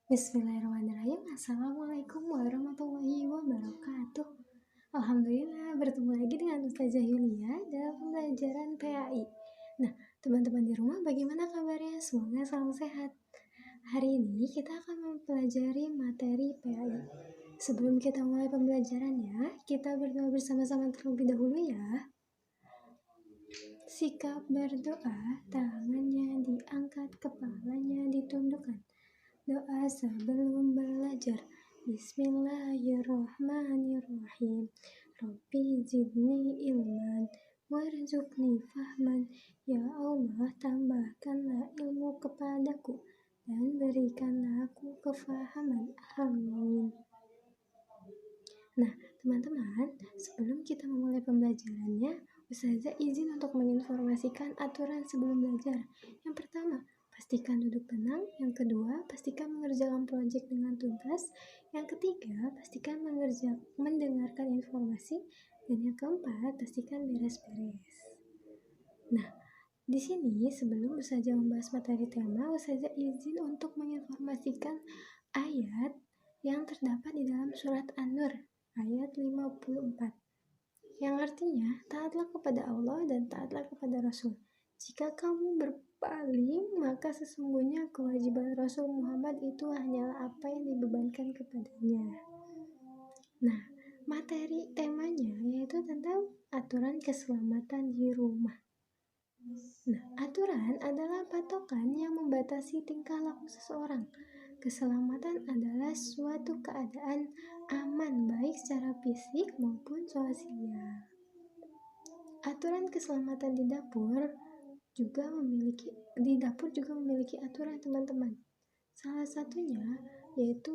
Bismillahirrahmanirrahim. Assalamualaikum warahmatullahi wabarakatuh. Alhamdulillah bertemu lagi dengan Ustazah Yulia dalam pembelajaran PAI. Nah, teman-teman di rumah bagaimana kabarnya? Semoga selalu sehat. Hari ini kita akan mempelajari materi PAI. Sebelum kita mulai pembelajarannya, kita berdoa bersama-sama terlebih dahulu ya. Sikap berdoa, tangannya diangkat, kepalanya ditundukkan. Doa sebelum belajar. Bismillahirrahmanirrahim. Rabbi zidni ilman warzuqni fahman. Ya Allah, tambahkanlah ilmu kepadaku dan berikanlah aku kefahaman. Amin. Nah, teman-teman, sebelum kita memulai pembelajarannya, Ustazah izin untuk menginformasikan aturan sebelum belajar. Yang pertama, pastikan duduk tenang. Yang kedua, pastikan mengerjakan proyek dengan tuntas. Yang ketiga, pastikan mendengarkan informasi. Dan yang keempat, pastikan beres-beres. Nah, di sini sebelum Ustazah membahas materi tema, Ustazah izin untuk menginformasikan ayat yang terdapat di dalam surat An-Nur ayat 54. Yang artinya, taatlah kepada Allah dan taatlah kepada Rasul. Jika kamu berpaling, maka sesungguhnya kewajiban Rasul Muhammad itu hanyalah apa yang dibebankan kepadanya. Nah, materi temanya yaitu tentang aturan keselamatan di rumah. Nah, aturan adalah patokan yang membatasi tingkah laku seseorang. Keselamatan adalah suatu keadaan aman baik secara fisik maupun sosial. Aturan keselamatan di dapur juga memiliki aturan, teman-teman. Salah satunya yaitu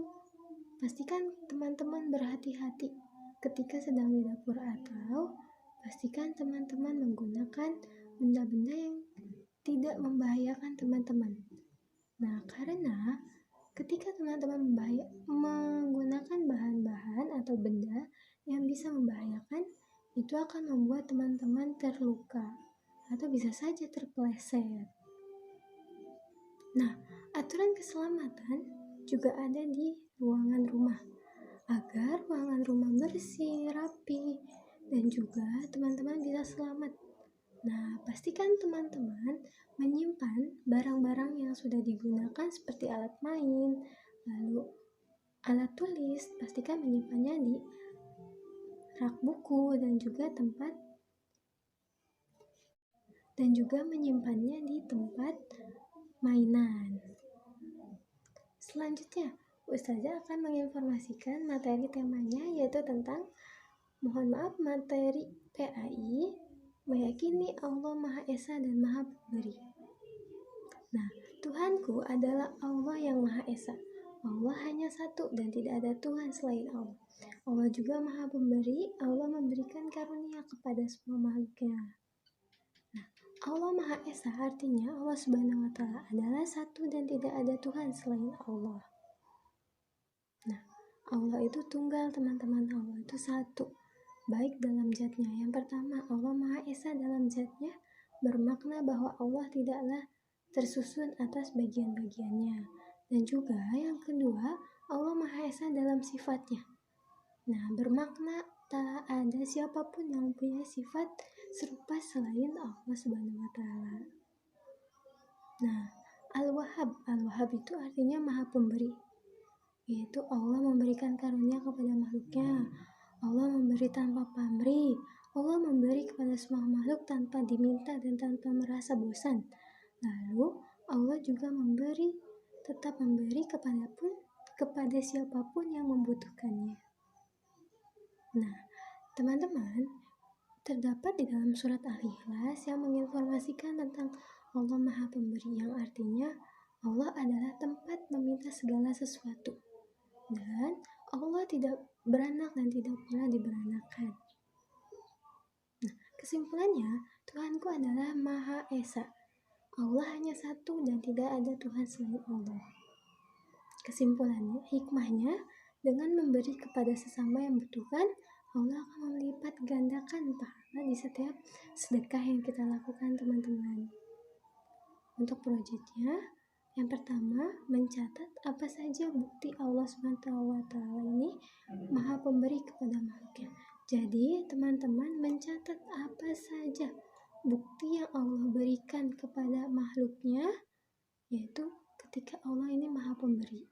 pastikan teman-teman berhati-hati ketika sedang di dapur, atau pastikan teman-teman menggunakan benda-benda yang tidak membahayakan teman-teman. Nah, karena ketika teman-teman menggunakan bahan-bahan atau benda yang bisa membahayakan, itu akan membuat teman-teman terluka atau bisa saja terpeleset. Nah, aturan keselamatan juga ada di ruangan rumah agar ruangan rumah bersih, rapi, dan juga teman-teman bisa selamat. Nah, pastikan teman-teman menyimpan barang-barang yang sudah digunakan seperti alat main, lalu alat tulis, pastikan menyimpannya di rak buku dan juga menyimpannya di tempat mainan. Selanjutnya, Ustazah akan menginformasikan materi temanya yaitu tentang materi PAI, meyakini Allah Maha Esa dan Maha Pemberi. Nah, Tuhanku adalah Allah yang Maha Esa. Allah hanya satu dan tidak ada Tuhan selain Allah. Allah juga Maha Pemberi. Allah memberikan karunia kepada semua makhluknya. Nah, Allah Maha Esa artinya Allah Subhanahu wa Ta'ala adalah satu dan tidak ada Tuhan selain Allah. Nah, Allah itu tunggal, teman-teman. Allah itu satu, baik dalam zatnya. Yang pertama, Allah Maha Esa dalam zatnya bermakna bahwa Allah tidaklah tersusun atas bagian-bagiannya. Dan juga yang kedua, Allah Maha Esa dalam sifatnya. Nah, bermakna tak ada siapapun yang punya sifat serupa selain Allah Subhanahu wa Ta'ala. Nah, Al-Wahhab itu artinya Maha Pemberi, yaitu Allah memberikan karunia kepada makhluknya. Allah memberi tanpa pamrih. Allah memberi kepada semua makhluk tanpa diminta dan tanpa merasa bosan. Lalu Allah juga tetap memberi kepada siapapun yang membutuhkannya. Nah, teman-teman, terdapat di dalam surat Al-Ikhlas yang menginformasikan tentang Allah Maha Pemberi, yang artinya Allah adalah tempat meminta segala sesuatu. Dan Allah tidak beranak dan tidak pula diberanakan. Nah, kesimpulannya, Tuhanku adalah Maha Esa. Allah hanya satu dan tidak ada Tuhan selain Allah. Kesimpulannya, hikmahnya, dengan memberi kepada sesama yang membutuhkan, Allah akan melipat gandakan pahala di setiap sedekah yang kita lakukan, teman-teman. Untuk proyeknya, Yang pertama, mencatat apa saja bukti Allah SWT ini Maha Pemberi kepada makhluknya. Jadi, teman-teman mencatat apa saja bukti yang Allah berikan kepada makhluknya, yaitu ketika Allah ini Maha Pemberi.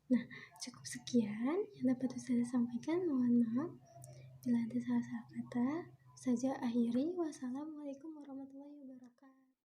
Nah, cukup sekian yang dapat saya sampaikan. Mohon maaf bila ada salah-salah kata. Saja akhiri. Wassalamualaikum warahmatullahi wabarakatuh.